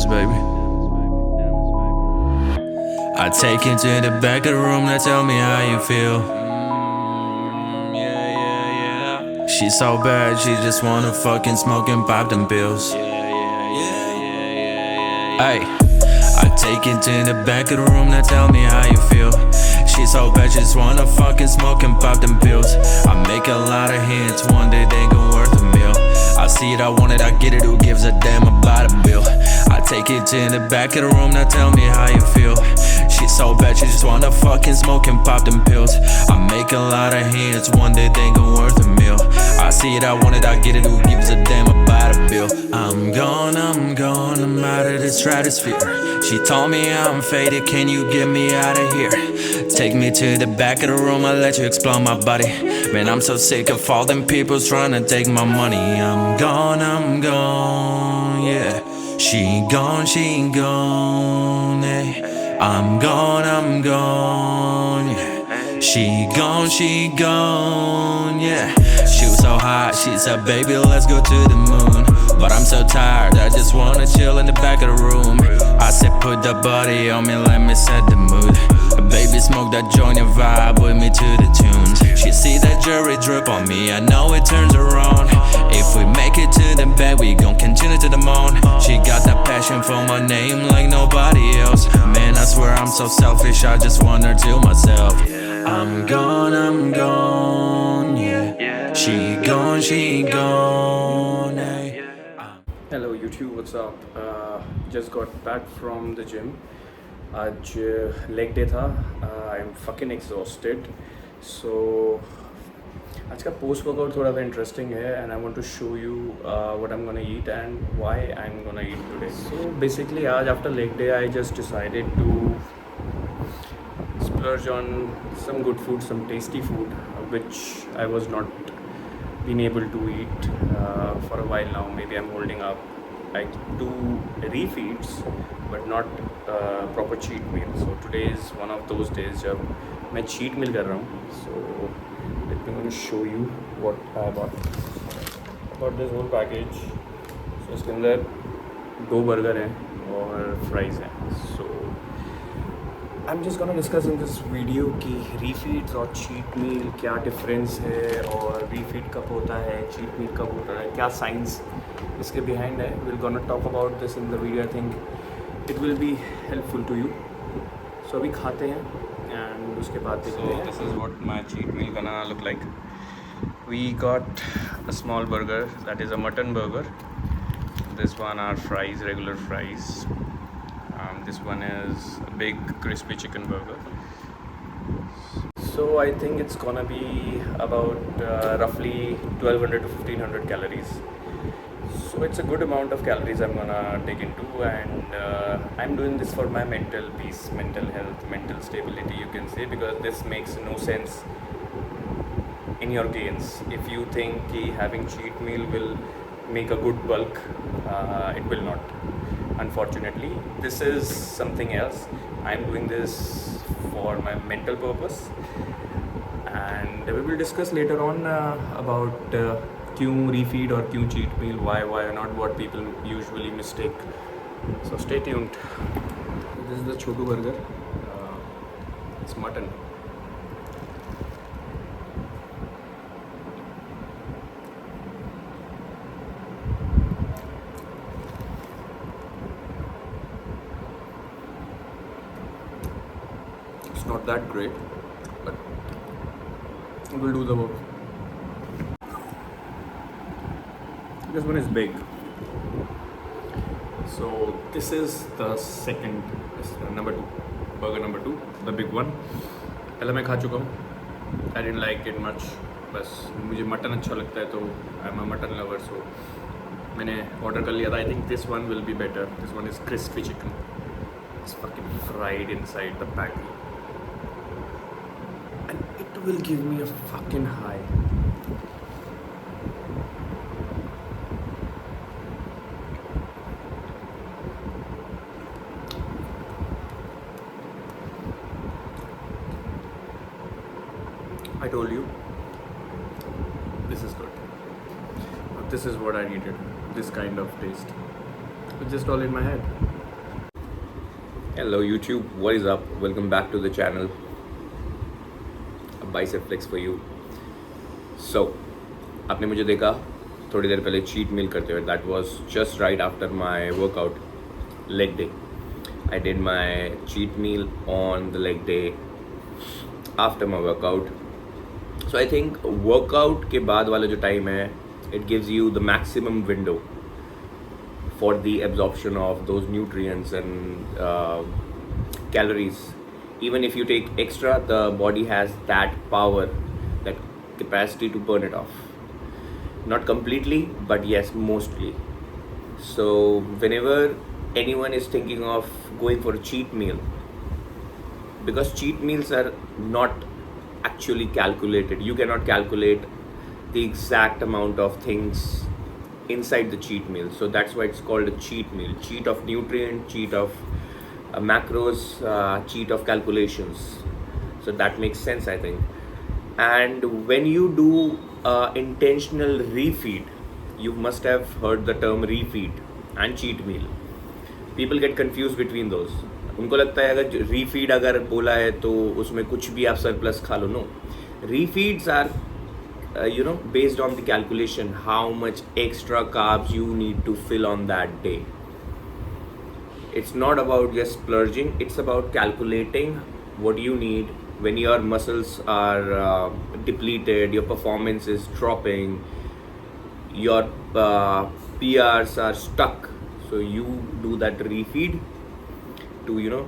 diamonds, baby. I take you to the back of the room, now tell me how you feel. Yeah. She's so bad, she just wanna fucking smoke and pop them pills. Ay, I take you to the back of the room, now tell me how you feel. She's so bad, she just wanna fucking smoke and pop them pills. I make a lot of hits, one day they gon' worth a meal. I see it, I want it, I get it, who gives a damn about a bill? I take it to the back of the room, now tell me how you feel. She's so bad, she just wanna fucking smoke and pop them pills. I make a lot of hits, one day they gon' worth a meal. I see it, I want it, I get it, who gives a damn about a bill? I'm gone, I'm out of the stratosphere. She told me I'm faded, can you get me out of here? Take me to the back of the room, I'll let you explore my body. Man, I'm so sick of all them people trying to take my money. I'm gone, yeah. She gone, yeah. I'm gone, yeah. She gone, yeah. She was so hot, she said, baby, let's go to the moon. But I'm so tired, I just wanna chill in the back of the room. I said, put the body on me, let me set the mood. Baby, smoke that joint and vibe with me to the tunes. She see that jewelry drip on me, I know it turns her on. If we make it to the bed, we gon' continue to the moon. She got that passion for my name like nobody else. Man, I swear I'm so selfish, I just want her to myself. I'm gone, yeah. She gone, yeah. Hello YouTube, what's up? Just got back from the gym. आज leg day था. I am fucking exhausted. So आज का post workout थोड़ा सा interesting है and I want to show you what I am gonna eat and why I am gonna eat today. So basically आज after leg day I just decided to splurge on some good food, some tasty food which I was not been able to eat for a while now. Maybe I'm holding up. I do refeeds but not proper cheat meal. So today is one of those days जब मैं cheat meal कर रहा हूँ. So let me show you what I bought. I bought this whole package. So इसके अंदर 2 burger हैं और fries हैं. So I'm just gonna discuss in this video कि refeeds और cheat meal क्या difference है और refeed कब होता है, cheat meal कब होता है, क्या science इसके behind है. We're gonna talk about this in the video. I think it will be helpful to you. So अभी खाते हैं and उसके बाद देखते हैं. So this is what my cheat meal gonna look like. We got a small burger, that is a mutton burger. This one are fries, regular fries. This one is a big crispy chicken burger. So I think it's gonna be about roughly 1200 to 1500 calories. So it's a good amount of calories I'm gonna dig into, and I'm doing this for my mental peace, mental health, mental stability, you can say, because this makes no sense in your gains. If you think कि having cheat meal will make a good bulk, it will not. Unfortunately, this is something else. I'm doing this for my mental purpose, and we will discuss later on about क्यों refeed और क्यों cheat meal, why not, what people usually mistake. So stay tuned. This is the Chotu burger. It's mutton. It's not that great, but it will do the work. This one is big. So this is the second, number 2, burger number 2, the big one. पहले मैं खा चुका हूँ. I didn't like it much. बस मुझे mutton अच्छा लगता है, तो I'm a mutton lover, so मैंने ऑर्डर कर लिया था. I think this one will be better. This one is crispy chicken. It's fucking fried inside the patty. It will give me a fucking high. I told you, this is good. This is what I needed. This kind of taste. It's just all in my head. Hello YouTube, what is up? Welcome back to the channel. A bicep flex for you. So, आपने मुझे देखा थोड़ी देर पहले cheat meal करते हुए. That was just right after my workout, leg day. I did my cheat meal on the leg day after my workout. So I think workout के बाद वाला जो time है, it gives you the maximum window for the absorption of those nutrients and calories. Even if you take extra, the body has that power, that capacity to burn it off. Not completely, but yes, mostly. So whenever anyone is thinking of going for a cheat meal, because cheat meals are not actually calculated, you cannot calculate the exact amount of things inside the cheat meal. So that's why it's called a cheat meal. Cheat of nutrient, cheat of macros, cheat of calculations. So that makes sense, I think. And when you do intentional refeed, you must have heard the term refeed and cheat meal. People get confused between those. उनको लगता है अगर refeed अगर बोला है तो उसमें कुछ भी आप surplus खा लो. No, refeeds are based on the calculation how much extra carbs you need to fill on that day. It's not about just splurging, it's about calculating what you need when your muscles are depleted, your performance is dropping, your PRs are stuck. So you do that refeed to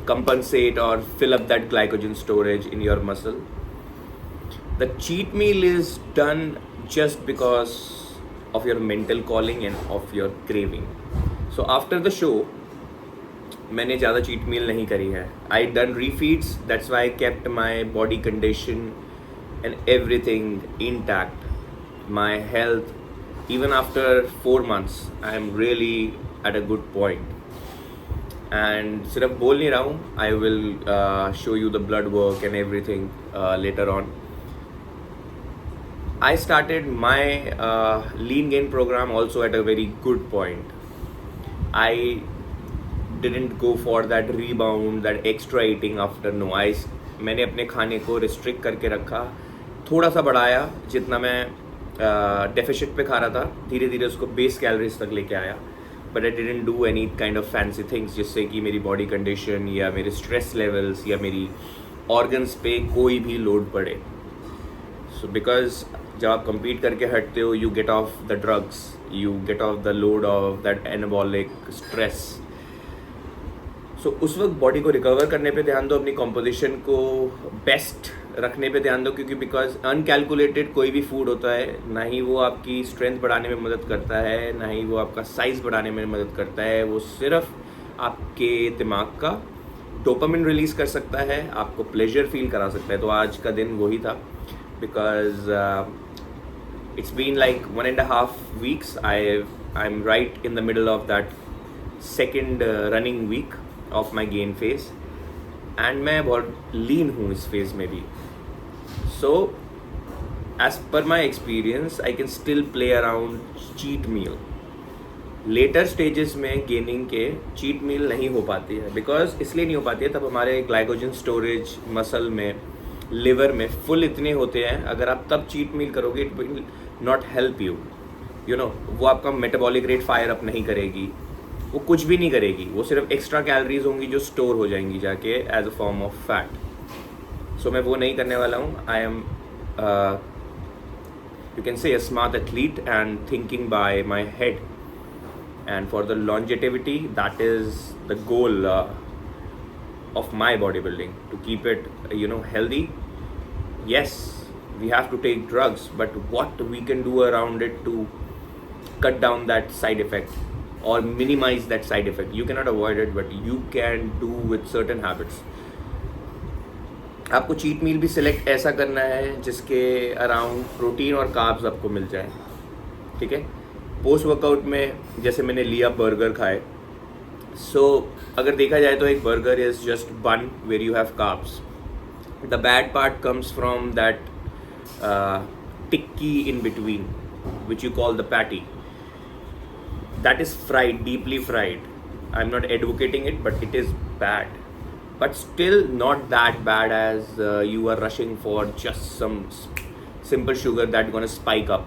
compensate or fill up that glycogen storage in your muscle. The cheat meal is done just because of your mental calling and of your craving. So after the show, मैंने ज़्यादा cheat meal नहीं करी है. I done refeeds. That's why I kept my body condition and everything intact. My health, even after 4 months, I am really at a good point. And सिर्फ बोल नहीं रहा हूँ. I will show you the blood work and everything later on. I started my lean gain program also at a very good point. I didn't go for that rebound, that extra eating after. No, मैंने अपने खाने को restrict करके रखा, थोड़ा सा बढ़ाया जितना मैं deficit पे खा रहा था, धीरे धीरे उसको base calories तक लेके आया. But I didn't do any kind of fancy things जिससे कि मेरी body condition या मेरे stress levels या मेरी organs पे कोई भी load पड़े. So because जब आप compete करके हटते हो, you get off the drugs, you get off the load of that anabolic stress. So उस वक्त बॉडी को रिकवर करने पे ध्यान दो, अपनी कॉम्पोजिशन को बेस्ट रखने पे ध्यान दो, क्योंकि बिकॉज अनकैलकुलेटेड कोई भी फूड होता है, ना ही वो आपकी स्ट्रेंथ बढ़ाने में मदद करता है, ना ही वो आपका साइज़ बढ़ाने में मदद करता है. वो सिर्फ आपके दिमाग का डोपामिन रिलीज़ कर सकता है, आपको प्लेजर फील करा सकता है. तो आज का दिन वही था, because it's been like 1.5 weeks. I'm right in the middle of that second running week of my gain phase, and मैं बहुत lean हूँ इस phase में भी. So as per my experience, I can still play around cheat meal. Later stages में gaining के cheat meal नहीं हो पाती है, because इसलिए नहीं हो पाती है, तब हमारे glycogen storage muscle में, लिवर में फुल इतने होते हैं. अगर आप तब चीट मील करोगे, it will not help you. वो आपका मेटाबॉलिक रेट फायर अप नहीं करेगी, वो कुछ भी नहीं करेगी. वो सिर्फ एक्स्ट्रा कैलोरीज होंगी जो स्टोर हो जाएंगी जाके as a form of fat. So मैं वो नहीं करने वाला हूँ. I am you can say a smart athlete and thinking by my head, and for the longevity that is the goal of my bodybuilding, to keep it healthy. Yes, we have to take drugs, but what we can do around it to cut down that side effect or minimize that side effect. You cannot avoid it, but you can do with certain habits. आपको cheat meal भी select ऐसा करना है जिसके around protein और carbs आपको मिल जाए. ठीक है. पोस्ट वर्कआउट में जैसे मैंने लिया बर्गर खाए. सो अगर देखा जाए तो एक burger is just bun where you have carbs. The bad part comes from that tikki in between, which you call the patty. That is fried, deeply fried. I'm not advocating it, but it is bad. But still not that bad as you are rushing for just some simple sugar that's gonna spike up.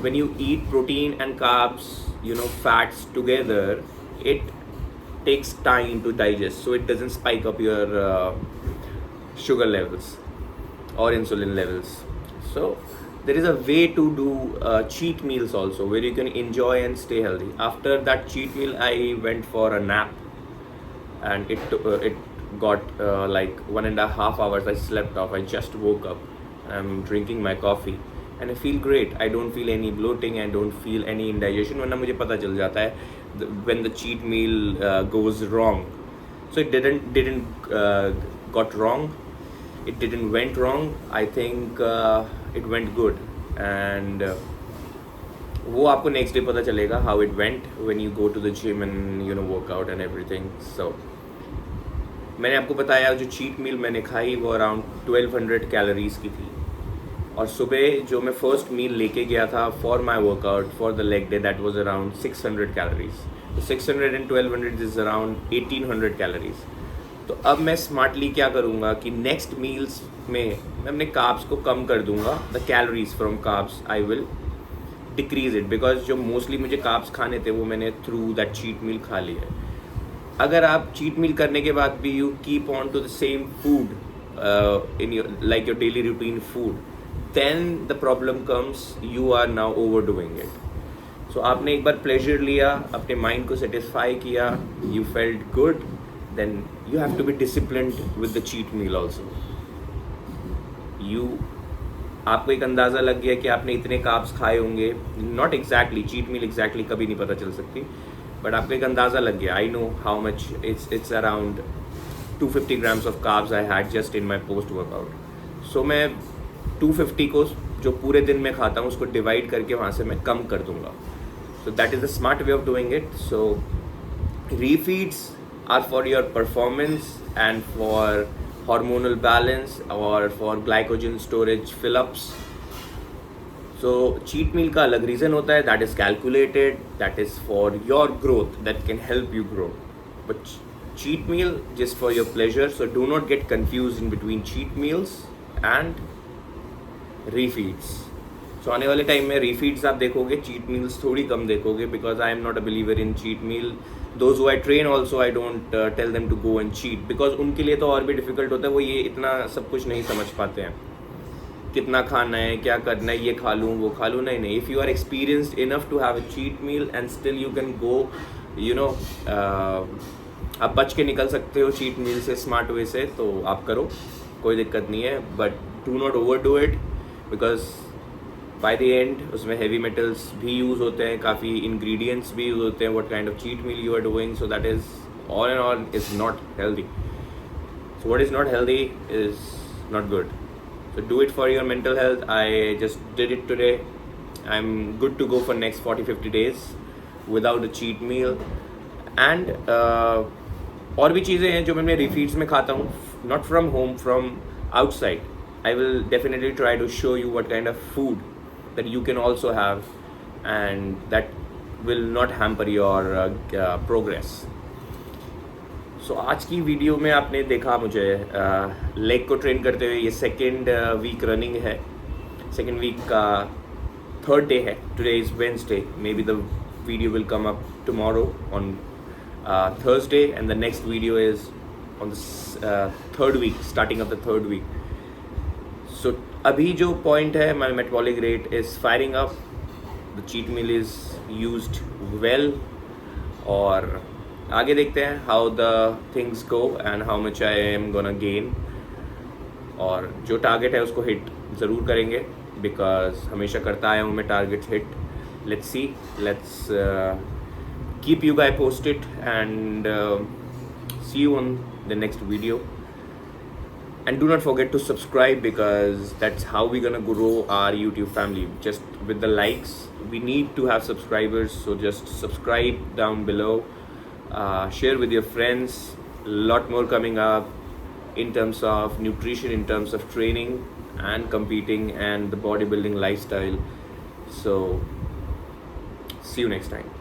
When you eat protein and carbs, fats together, it takes time to digest, so it doesn't spike up your sugar levels or insulin levels. So there is a way to do cheat meals also, where you can enjoy and stay healthy. After that cheat meal, I went for a nap, and it got like 1.5 hours. I slept off. I just woke up. I'm drinking my coffee and I feel great. I don't feel any bloating. I don't feel any indigestion. वरना मुझे पता चल जाता है when the cheat meal goes wrong. So it didn't got wrong. It didn't went wrong. I think it went good, and वो आपको next day पता चलेगा how it went when you go to the gym and work out and everything. So मैंने आपको बताया जो cheat meal मैंने खाई वो around 1200 कैलोरीज की थी, और सुबह जो मैं फर्स्ट मील लेके गया था for my workout for the leg day that was around 600 calories. तो 600 and 1200 इज अराउंड 1800 कैलोरीज. तो अब मैं स्मार्टली क्या करूँगा कि नेक्स्ट मील्स में मैं अपने कार्ब्स को कम कर दूँगा. The calories from carbs I will decrease it, because जो मोस्टली मुझे कार्ब्स खाने थे वो मैंने थ्रू दैट चीट मील खा लिया है. अगर आप चीट मील करने के बाद भी you keep on to the same food in your like your daily routine food, then the problem comes you are now overdoing it. So आपने एक बार pleasure लिया, अपने mind को satisfy किया, you felt good, then you have to be disciplined with the cheat meal also. आपको एक अंदाज़ा लग गया कि आपने इतने कार्ब्स खाए होंगे, not exactly, cheat meal exactly कभी नहीं पता चल सकती, but आपको एक अंदाज़ा लग गया. I know how much it's around 250 grams of carbs I had just in my post workout. So मैं 250 को जो पूरे दिन में खाता हूँ उसको डिवाइड करके वहाँ से मैं कम कर दूँगा. सो that is the smart way of doing it. So refeeds are for your performance and for hormonal balance or for glycogen storage fill-ups. So cheat meal का अलग reason होता है, that is calculated, that is for your growth, that can help you grow. But cheat meal just for your pleasure, so do not get confused in between cheat meals and refeeds. So आने वाले time में refeeds आप देखोगे, cheat meals थोड़ी कम देखोगे, because I am not a believer in cheat meal. Those who I train also, I don't tell them to go and cheat, because उनके लिए तो और भी difficult होता है. वो ये इतना सब कुछ नहीं समझ पाते हैं, कितना खाना है, क्या करना है, ये खा लूँ वो खा लूँ. नहीं. If you are experienced enough to have a cheat meal and still you can go, आप बच के निकल सकते हो cheat meal से स्मार्ट वे से, तो आप करो, कोई दिक्कत नहीं है. But do not overdo it, because by the end उसमें हैवी मेटल्स भी यूज़ होते हैं, काफ़ी इंग्रेडिएंट्स भी यूज़ होते हैं. What kind of cheat meal you are doing, so that is all and all is not healthy. So what is not healthy is not good. So do it for your mental health. I just did it today. I am good to go for next 40-50 days without a cheat meal. And और भी चीज़ें हैं जो मैं रिफीड्स में खाता हूँ, not from home, from outside. I will definitely try to show you what kind of food that you can also have, and that will not hamper your progress. So आज की वीडियो में आपने देखा मुझे लेग को train करते हुए. ये सेकेंड वीक रनिंग है, सेकेंड वीक का थर्ड डे है. Today is Wednesday. May be the video will come up tomorrow on Thursday, and the next video is on the third week, starting of the third week. So अभी जो point है, my metabolic rate is firing up, the cheat meal is used well, और आगे देखते हैं how the things go and how much I am gonna gain. और जो target है उसको hit ज़रूर करेंगे, because हमेशा करता आया हूँ मैं targets hit. Let's see, let's keep you guys posted, and see you on the next video. And do not forget to subscribe, because that's how we're gonna grow our YouTube family. Just with the likes, we need to have subscribers, so just subscribe down below. Share with your friends. A lot more coming up in terms of nutrition, in terms of training and competing and the bodybuilding lifestyle. So see you next time.